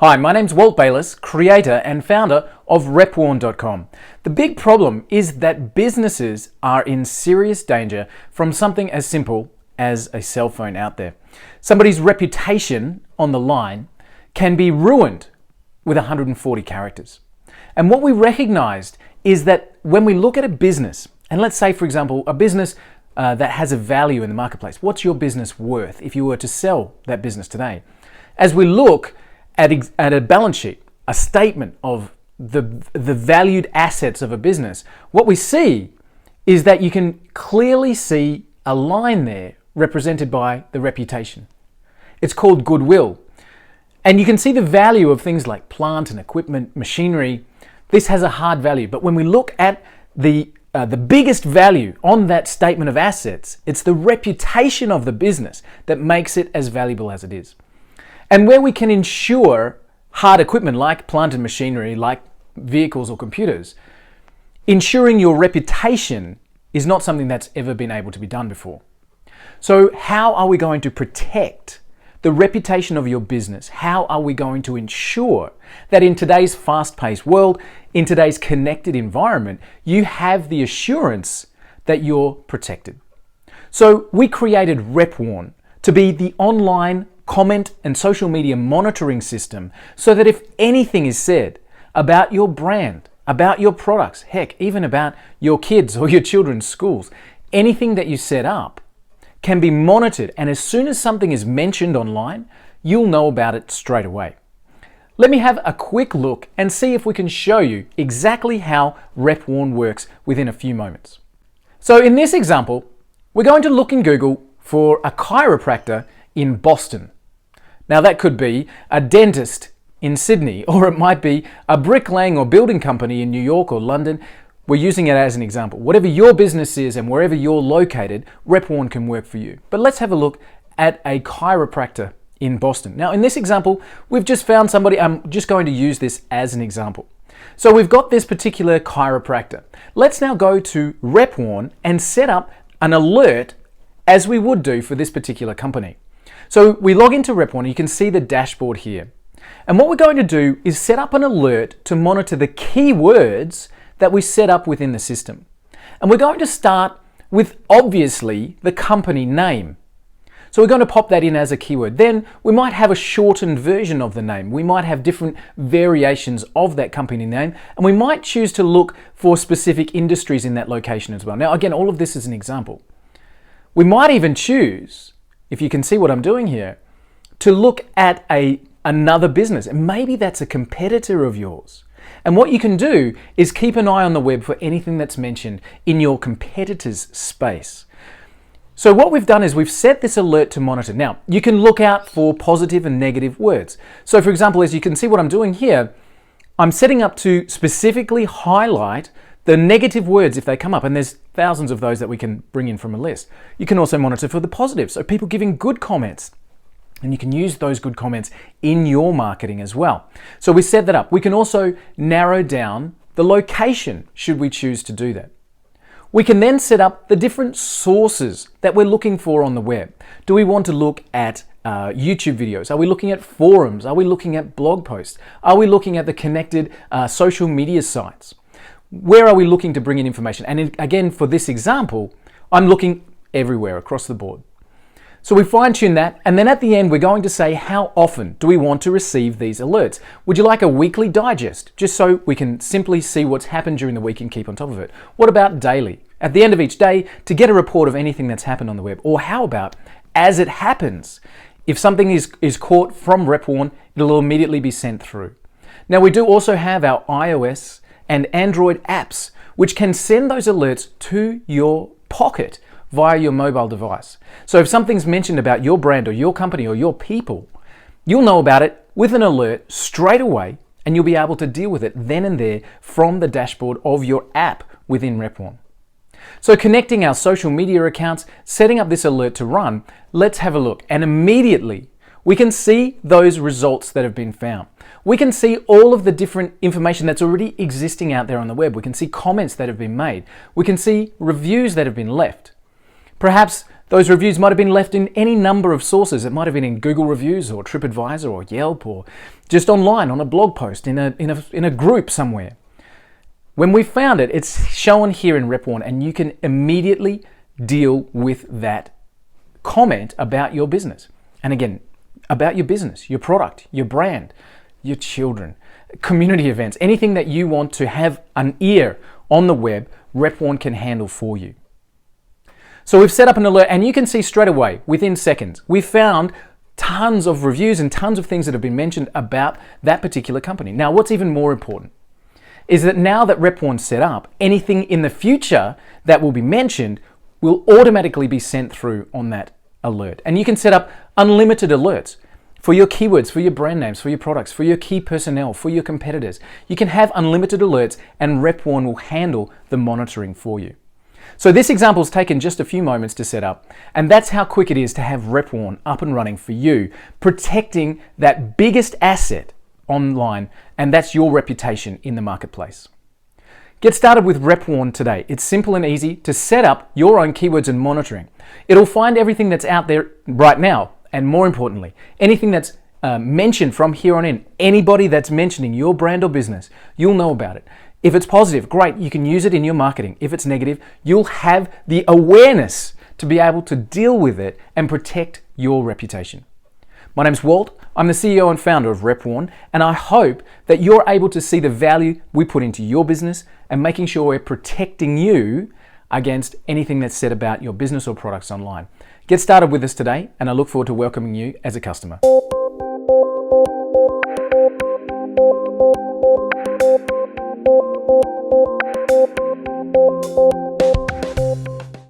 Hi, my name's Walt Bayliss, creator and founder of repwarn.com. The big problem is that businesses are in serious danger from something as simple as a cell phone out there. Somebody's reputation on the line can be ruined with 140 characters. And what we recognized is that when we look at a business, and let's say, for example, a business that has a value in the marketplace, what's your business worth if you were to sell that business today? As we look at a balance sheet, a statement of the valued assets of a business, what we see is that you can clearly see a line there represented by the reputation. It's called goodwill. And you can see the value of things like plant and equipment, machinery. This has a hard value. But when we look at the biggest value on that statement of assets, it's the reputation of the business that makes it as valuable as it is. And where we can insure hard equipment like plant and machinery, like vehicles or computers, ensuring your reputation is not something that's ever been able to be done before. So how are we going to protect the reputation of your business? How are we going to ensure that in today's fast-paced world, in today's connected environment, you have the assurance that you're protected? So we created RepWarn to be the online comment and social media monitoring system so that if anything is said about your brand, about your products, heck, even about your kids or your children's schools, anything that you set up can be monitored, and as soon as something is mentioned online, you'll know about it straight away. Let me have a quick look and see if we can show you exactly how RepWarn works within a few moments. So in this example, we're going to look in Google for a chiropractor in Boston. Now that could be a dentist in Sydney, or it might be a bricklaying or building company in New York or London. We're using it as an example. Whatever your business is and wherever you're located, RepWarn can work for you. But let's have a look at a chiropractor in Boston. Now in this example, we've just found somebody. I'm just going to use this as an example. So we've got this particular chiropractor. Let's now go to RepWarn and set up an alert as we would do for this particular company. So we log into RepWarn, you can see the dashboard here. And what we're going to do is set up an alert to monitor the keywords that we set up within the system. And we're going to start with, obviously, the company name. So we're going to pop that in as a keyword. Then we might have a shortened version of the name. We might have different variations of that company name, and we might choose to look for specific industries in that location as well. Now, again, all of this is an example. We might even choose, if you can see what I'm doing here, to look at another business. And maybe that's a competitor of yours. And what you can do is keep an eye on the web for anything that's mentioned in your competitor's space. So what we've done is we've set this alert to monitor. Now, you can look out for positive and negative words. So for example, as you can see what I'm doing here, I'm setting up to specifically highlight the negative words if they come up, and there's thousands of those that we can bring in from a list. You can also monitor for the positives, so people giving good comments, and you can use those good comments in your marketing as well. So we set that up. We can also narrow down the location should we choose to do that. We can then set up the different sources that we're looking for on the web. Do we want to look at YouTube videos? Are we looking at forums? Are we looking at blog posts? Are we looking at the connected social media sites? Where are we looking to bring in information? And again, for this example, I'm looking everywhere across the board. So we fine tune that, and then at the end, we're going to say how often do we want to receive these alerts? Would you like a weekly digest, just so we can simply see what's happened during the week and keep on top of it? What about daily? At the end of each day, to get a report of anything that's happened on the web? Or how about as it happens? If something is caught from RepWarn, it'll immediately be sent through. Now we do also have our iOS and Android apps, which can send those alerts to your pocket via your mobile device. So if something's mentioned about your brand or your company or your people, you'll know about it with an alert straight away, and you'll be able to deal with it then and there from the dashboard of your app within RepWarn. So connecting our social media accounts, setting up this alert to run, let's have a look. And immediately we can see those results that have been found. We can see all of the different information that's already existing out there on the web. We can see comments that have been made. We can see reviews that have been left. Perhaps Those reviews might have been left in any number of sources. It might have been in Google Reviews or TripAdvisor or Yelp or just online on a blog post in a group somewhere. When we found it, it's shown here in Rep1, and you can immediately deal with that comment about your business. And again, about your business, your product, your brand, your children, community events, anything that you want to have an ear on the web, Rep1 can handle for you. So we've set up an alert, and you can see straight away, within seconds, we found tons of reviews and tons of things that have been mentioned about that particular company. Now, what's even more important is that now that Rep1's set up, anything in the future that will be mentioned will automatically be sent through on that alert. And you can set up unlimited alerts for your keywords, for your brand names, for your products, for your key personnel, for your competitors. You can have unlimited alerts, and Rep1 will handle the monitoring for you. So this example's taken just a few moments to set up, and that's how quick it is to have Rep1 up and running for you, protecting that biggest asset online, and that's your reputation in the marketplace. Get started with Rep1 today. It's simple and easy to set up your own keywords and monitoring. It'll find everything that's out there right now, and more importantly, anything that's mentioned from here on in. Anybody that's mentioning your brand or business, you'll know about it. If it's positive, great, you can use it in your marketing. If it's negative, you'll have the awareness to be able to deal with it and protect your reputation. My name's Walt. I'm the CEO and founder of Rep1, and I hope that you're able to see the value we put into your business and making sure we're protecting you against anything that's said about your business or products online. Get started with us today, and I look forward to welcoming you as a customer.